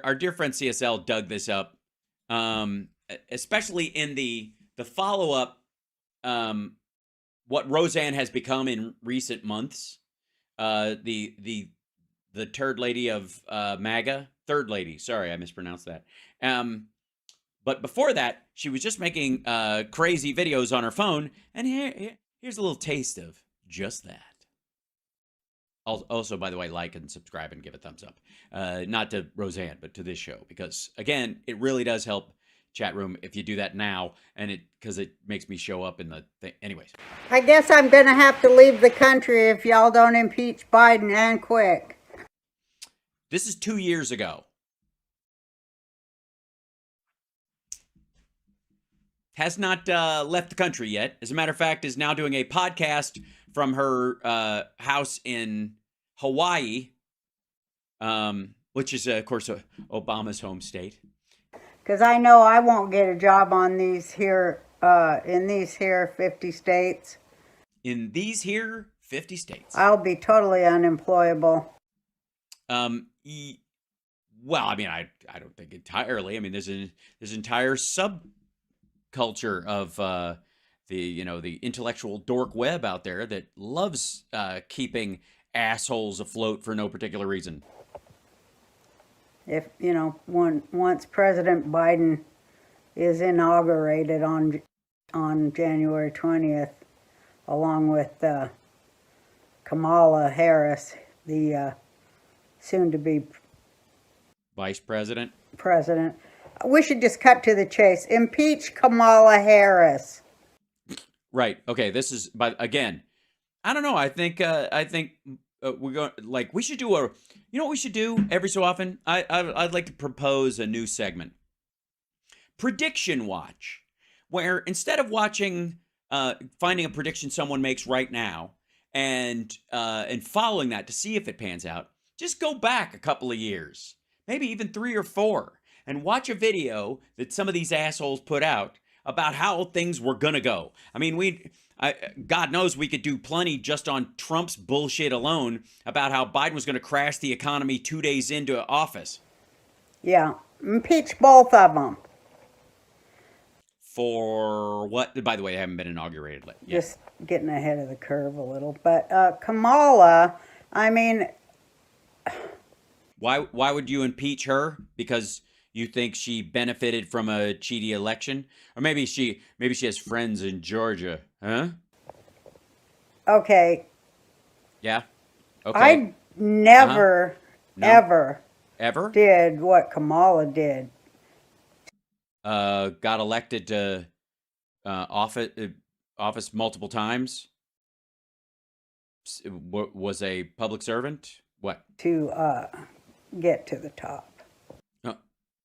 our dear friend CSL dug this up, especially in the follow up. What Roseanne has become in recent months, the turd lady of MAGA, third lady. Sorry, I mispronounced that. But before that, she was just making crazy videos on her phone, and here's a little taste of just that. Also, by the way, like and subscribe and give a thumbs up. Not to Roseanne, but to this show, because again, it really does help chat room if you do that now, and because it makes me show up in the thing. Anyways, I guess I'm gonna have to leave the country if y'all don't impeach Biden, and quick. This is 2 years ago. Has not left the country yet. As a matter of fact, is now doing a podcast from her house in Hawaii, which is, of course, Obama's home state. Because I know I won't get a job on these here, in these here 50 states. In these here 50 states. I'll be totally unemployable. Well, I mean, I don't think entirely. I mean, there's an entire subculture of the intellectual dork web out there that loves keeping assholes afloat for no particular reason. If, once President Biden is inaugurated on January 20th, along with Kamala Harris, the soon-to-be vice president. We should just cut to the chase. Impeach Kamala Harris. Right. Okay. This is, but again, I don't know. I think we're going, like, we should do what we should do every so often? I'd like to propose a new segment. Prediction Watch, where instead of watching, finding a prediction someone makes right now and following that to see if it pans out, just go back a couple of years, maybe even 3 or 4, and watch a video that some of these assholes put out about how things were gonna go. I mean, God knows we could do plenty just on Trump's bullshit alone about how Biden was gonna crash the economy 2 days into office. Yeah, impeach both of them. For what? By the way, I haven't been inaugurated yet. Just getting ahead of the curve a little. But Kamala, I mean... Why would you impeach her? Because you think she benefited from a cheaty election? Or maybe she has friends in Georgia, huh? Okay. Yeah? Okay. I never, ever did what Kamala did. Got elected to office multiple times. Was a public servant. What? To get to the top.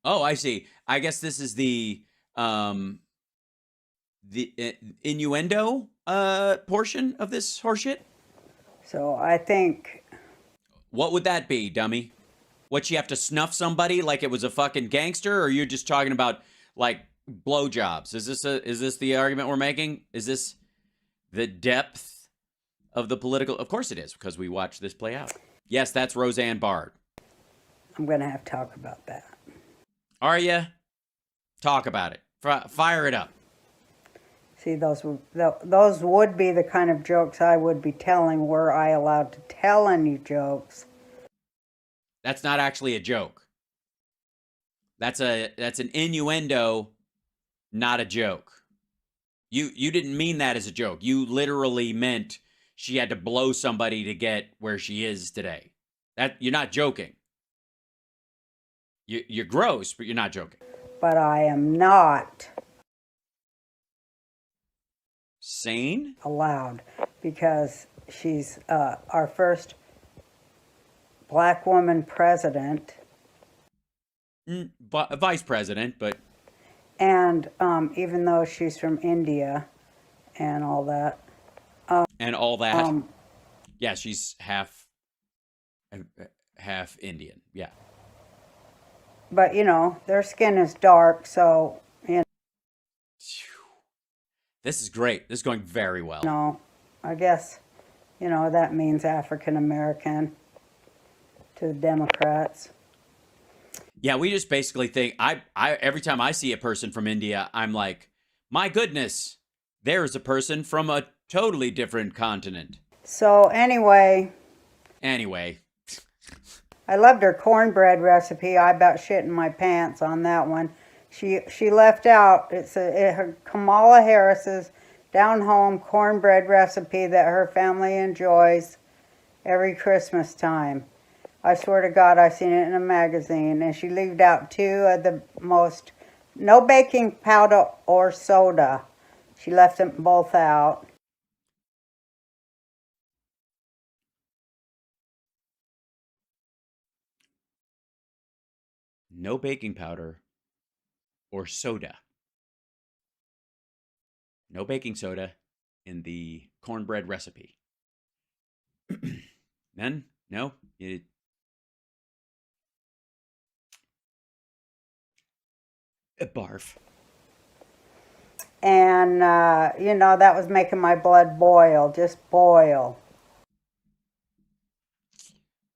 Oh, I see. I guess this is the innuendo portion of this horseshit. So I think. What would that be, dummy? What, you have to snuff somebody like it was a fucking gangster, or you're just talking about like blowjobs? Is this the argument we're making? Is this the depth of the political? Of course it is, because we watched this play out. Yes, that's Roseanne Barr. I'm going to have to talk about that. Are you? Talk about it. Fire it up. See, those would be the kind of jokes I would be telling were I allowed to tell any jokes. That's not actually a joke. That's an innuendo, not a joke. You didn't mean that as a joke. You literally meant she had to blow somebody to get where she is today. That, you're not joking. You're gross, but you're not joking. But I am not sane allowed, because she's our first black woman president. Vice president, but... And even though she's from India and all that. Yeah, she's half Indian, yeah. But, their skin is dark, so, This is great. This is going very well. No, I guess, that means African American to the Democrats. Yeah, we just basically think I every time I see a person from India, I'm like, my goodness, there's a person from a totally different continent. So anyway, Anyway, I loved her cornbread recipe. I about shit in my pants on that one. She left out her Kamala Harris's down home cornbread recipe that her family enjoys every Christmas time. I swear to God, I seen it in a magazine, and she left out two of the most no baking powder or soda. She left them both out. no baking powder or soda. No baking soda in the cornbread recipe. None? No? Barf. And that was making my blood boil, just boil.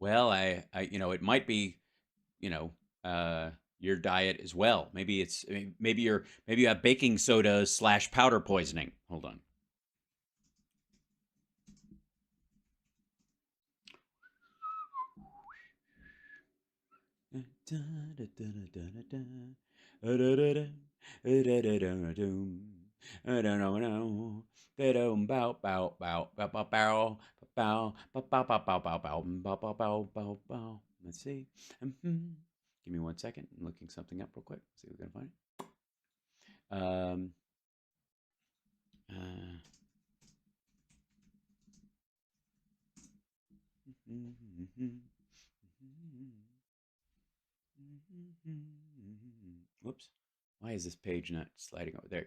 Well, it might be, your diet as well. Maybe maybe you have baking soda / powder poisoning. Hold on. Let's see. Give me 1 second. I'm looking something up real quick. See if we can find it. Whoops. Why is this page not sliding over? There you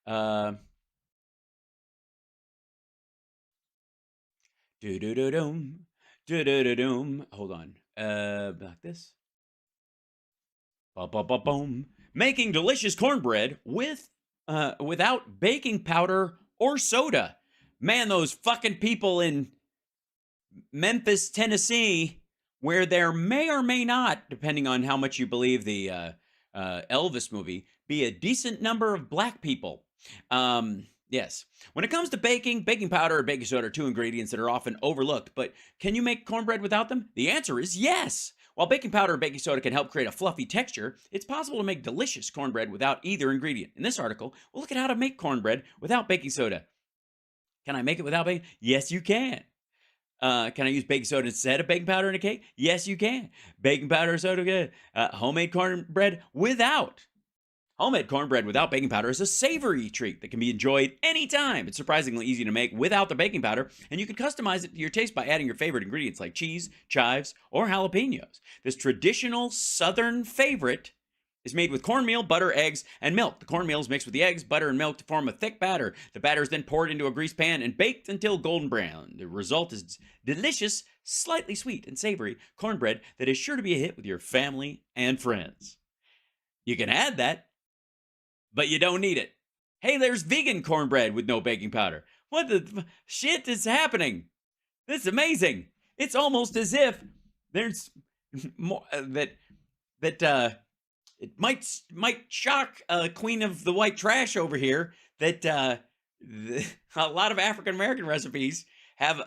go. Do-do-do-doom. Do-do-do-doom. Hold on. Like this. Ba-ba-ba-boom. Making delicious cornbread without baking powder or soda. Man, those fucking people in Memphis, Tennessee, where there may or may not, depending on how much you believe the Elvis movie, be a decent number of black people. Yes. When it comes to baking powder and baking soda are two ingredients that are often overlooked, but can you make cornbread without them? The answer is yes. While baking powder and baking soda can help create a fluffy texture, it's possible to make delicious cornbread without either ingredient. In this article, we'll look at how to make cornbread without baking soda. Can I make it without baking? Yes, you can. Can I use baking soda instead of baking powder in a cake? Yes, you can. Baking powder or soda, good. Homemade cornbread without. Homemade cornbread without baking powder is a savory treat that can be enjoyed anytime. It's surprisingly easy to make without the baking powder, and you can customize it to your taste by adding your favorite ingredients like cheese, chives, or jalapenos. This traditional Southern favorite is made with cornmeal, butter, eggs, and milk. The cornmeal is mixed with the eggs, butter, and milk to form a thick batter. The batter is then poured into a greased pan and baked until golden brown. The result is delicious, slightly sweet and savory cornbread that is sure to be a hit with your family and friends. You can add that, but you don't need it. Hey, there's vegan cornbread with no baking powder. What the shit is happening? This is amazing. It's almost as if there's more that it might shock Queen of the White Trash over here that a lot of African American recipes have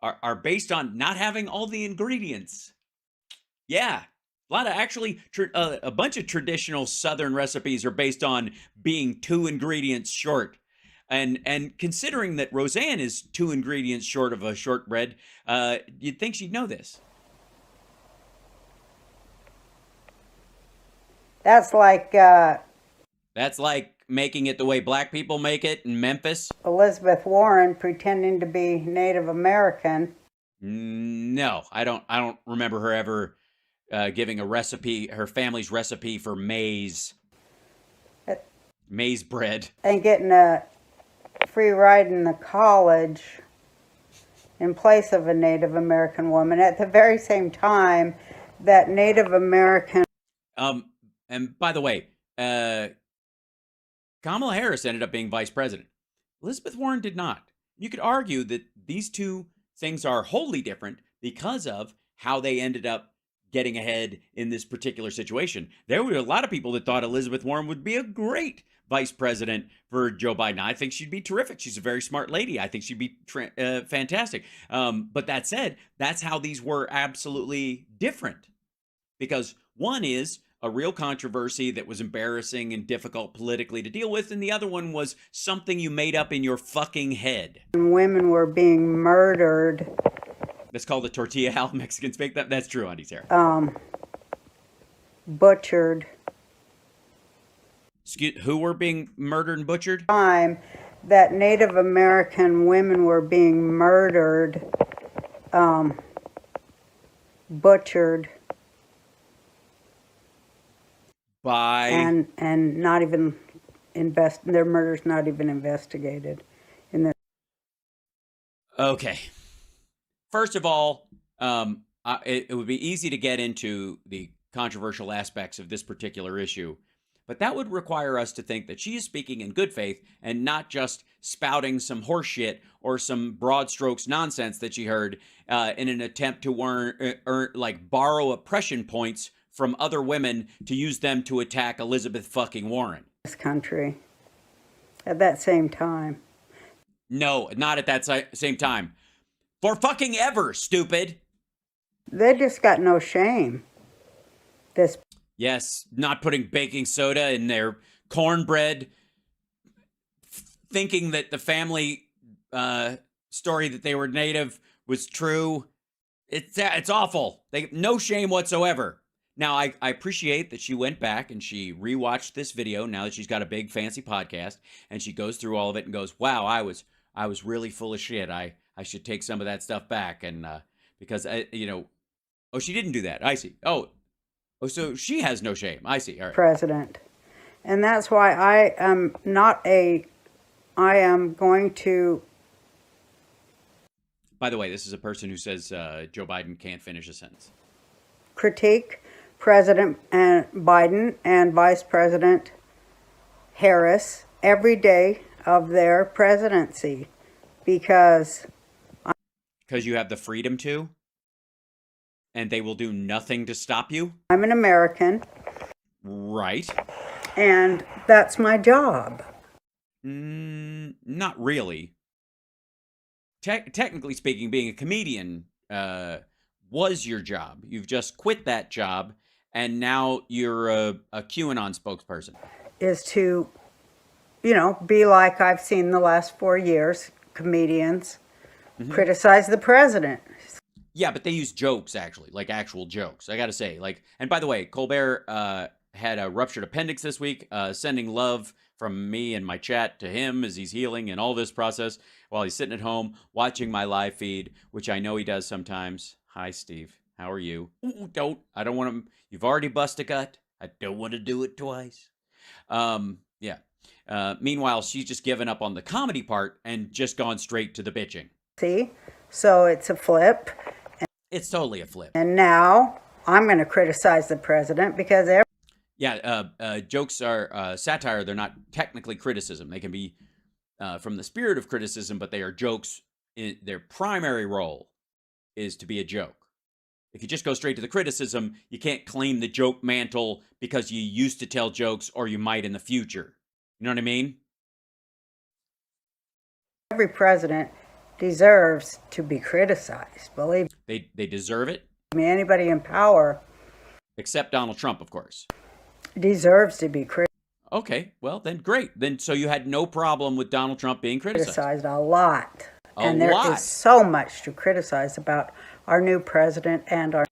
are based on not having all the ingredients. Yeah. A lot of actually, a bunch of traditional Southern recipes are based on being 2 ingredients short. And considering that Roseanne is 2 ingredients short of a shortbread, you'd think she'd know this. That's like making it the way black people make it in Memphis. Elizabeth Warren pretending to be Native American. No, I don't remember her ever giving a recipe, her family's recipe for maize bread. And getting a free ride in the college in place of a Native American woman at the very same time that Native American... And by the way, Kamala Harris ended up being vice president. Elizabeth Warren did not. You could argue that these two things are wholly different because of how they ended up getting ahead in this particular situation. There were a lot of people that thought Elizabeth Warren would be a great vice president for Joe Biden. I think she'd be terrific. She's a very smart lady. I think she'd be fantastic. But that said, that's how these were absolutely different. Because one is a real controversy that was embarrassing and difficult politically to deal with, and the other one was something you made up in your fucking head. Women were being murdered. That's called a tortilla. How Mexicans make that. That's true, Auntie Sarah. Butchered. Who were being murdered and butchered? Time that Native American women were being murdered, butchered, By and not even their murders not even investigated in this. Okay. First of all, it would be easy to get into the controversial aspects of this particular issue, but that would require us to think that she is speaking in good faith and not just spouting some horseshit or some broad strokes nonsense that she heard in an attempt to borrow oppression points from other women to use them to attack Elizabeth fucking Warren. This country at that same time. No, not at that same time. For fucking ever, stupid. They just got no shame. Yes, not putting baking soda in their cornbread, thinking that the family story that they were Native was true. It's awful. No shame whatsoever. Now, I appreciate that she went back and she rewatched this video now that she's got a big fancy podcast, and she goes through all of it and goes, wow, I was really full of shit. I should take some of that stuff back. And because, oh, she didn't do that. I see. Oh, so she has no shame. I see. All right. President. And that's why I am going to. By the way, this is a person who says Joe Biden can't finish a sentence. Critique President Biden and Vice President Harris every day of their presidency because you have the freedom to, and they will do nothing to stop you. I'm an American. Right. And that's my job. Not really. Technically speaking, being a comedian was your job. You've just quit that job, and now you're a QAnon spokesperson. Is to, be like I've seen the last 4 years, comedians criticize the president. Yeah, but they use jokes, actually, like actual jokes. I got to say, and by the way, Colbert had a ruptured appendix this week, sending love from me and my chat to him as he's healing and all this process while he's sitting at home watching my live feed, which I know he does sometimes. Hi, Steve. How are you? Ooh, I don't want to. You've already bust a gut. I don't want to do it twice. Yeah. Meanwhile, she's just given up on the comedy part and just gone straight to the bitching. See? So it's a flip. It's totally a flip. And now I'm going to criticize the president because jokes are satire. They're not technically criticism. They can be from the spirit of criticism, but they are jokes. Their primary role is to be a joke. If you just go straight to the criticism, you can't claim the joke mantle because you used to tell jokes or you might in the future. You know what I mean? Every president deserves to be criticized. Believe me. They deserve it? Anybody in power. Except Donald Trump, of course. Deserves to be criticized. Okay, well, then great. Then so you had no problem with Donald Trump being criticized? Criticized a lot. There is so much to criticize about our new president and our...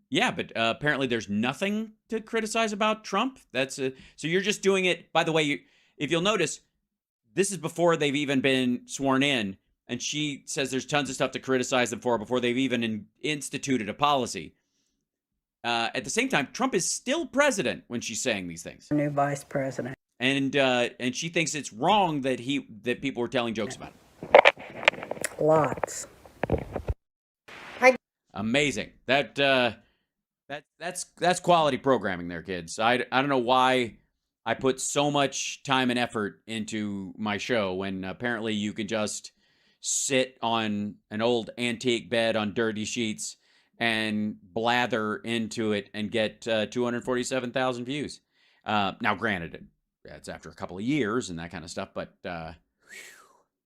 Yeah, but apparently there's nothing to criticize about Trump. So you're just doing it. By the way, if you'll notice, this is before they've even been sworn in, and she says there's tons of stuff to criticize them for before they've even instituted a policy. At the same time, Trump is still president when she's saying these things. New vice president. And she thinks it's wrong that people were telling jokes about him. Lots. Amazing. That's quality programming there, kids. I don't know why I put so much time and effort into my show when apparently you can just sit on an old antique bed on dirty sheets and blather into it and get 247,000 views. Now, granted, it's after a couple of years and that kind of stuff, but